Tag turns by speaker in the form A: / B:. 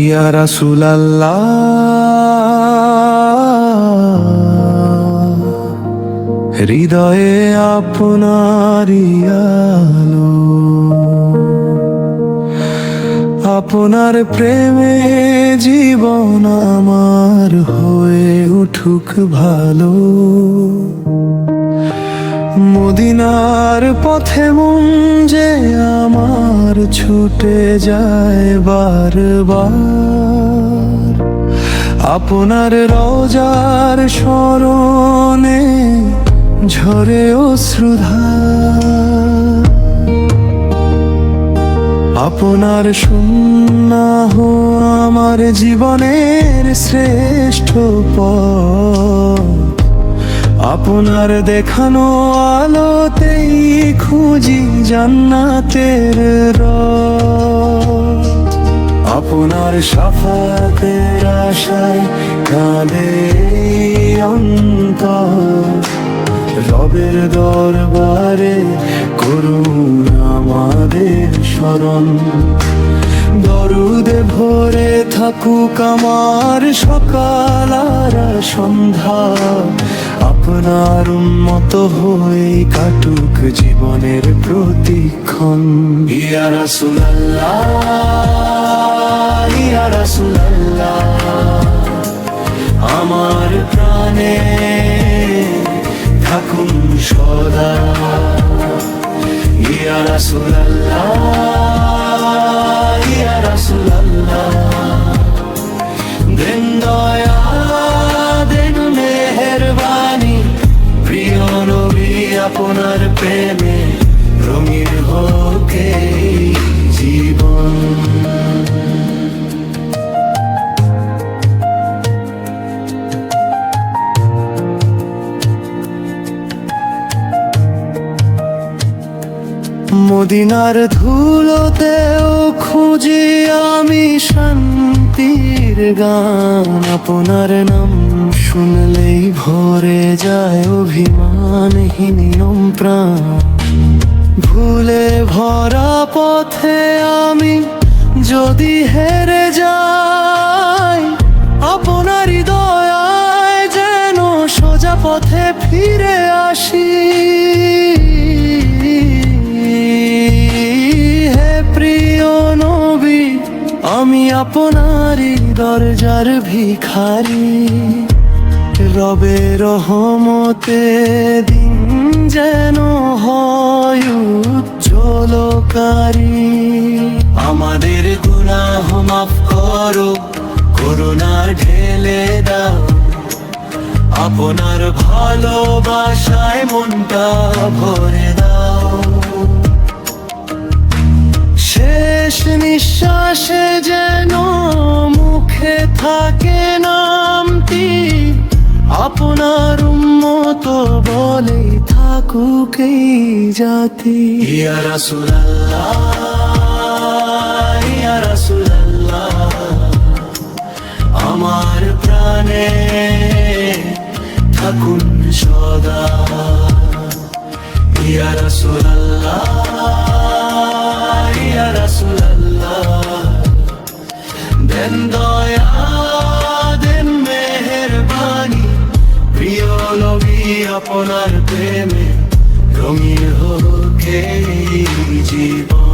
A: ইয়া রাসূলাল্লাহ, হৃদয়ে আপনারই আলো, আপনার প্রেমে জীবন আমার হয়ে উঠুক ভালো। মদিনার পথে মন যে আমার ছুটে যায় বারবার, আপনার রওজার স্মরণে ঝরে অশ্রুধার। আপনার সুন্নাহ আমার জীবনের শ্রেষ্ঠ পথ, আপনার দেখানো আলোতেই খুঁজি জান্নাতের রথ। আপনার শাফাতের আশায় কাঁদে অন্তর, রবের দরবারে করুন আমাদের স্মরণ। দরুদে ভরে থাকুক আমার সকাল আর সন্ধ্যা, আপনার উন্মত হয়ে কাটুক জীবনের প্রতিক্ষণ। ইয়া রাসূলুল্লাহ, ইয়া রাসূলুল্লাহ, আমার প্রাণে থাকুন সদা। ইয়া রাসূলুল্লাহ, ইয়া রাসূলুল্লাহ, দেন দয়া দেন মেহেরবানি, প্রিয় নবী আপনার প্রেমে রঙিন হোক এই জীবন। মদিনার ধুলোতেও খুঁজি আমি শান্তির গান, আপনার নাম শুনলেই ভরে যায় অভিমানহীন প্রাণ। ভুলে ভরা পথে আমি যদি হেরে যাই, আপনারই দয়ায় যেন সোজা পথে ফিরে আসি। আমি আপনারই দরজার ভিখারি, রবের রহমতে দিন যেন হয় উজ্জ্বলকারী। আমাদের গুনাহ মাফ করো, করুণা ঢেলে দাও, আপনার ভালোবাসায় মনটা ভরে দাও। শেষ নিঃশ্বাসে যেন মুখে থাকে নামটি, আপনার উম্মত বলে থাকুক এই জাতি। ইয়া রাসূলুল্লাহ, ইয়া রাসূলুল্লাহ, আমার প্রাণে থাকুন সদা। ইয়া রাসূলুল্লাহ, ইয়া রাসূলুল্লাহ, দেন দয়া দেন মেহেরবানি, প্রিয় নবী আপনার প্রেমে রঙিন হোক এই জীবন।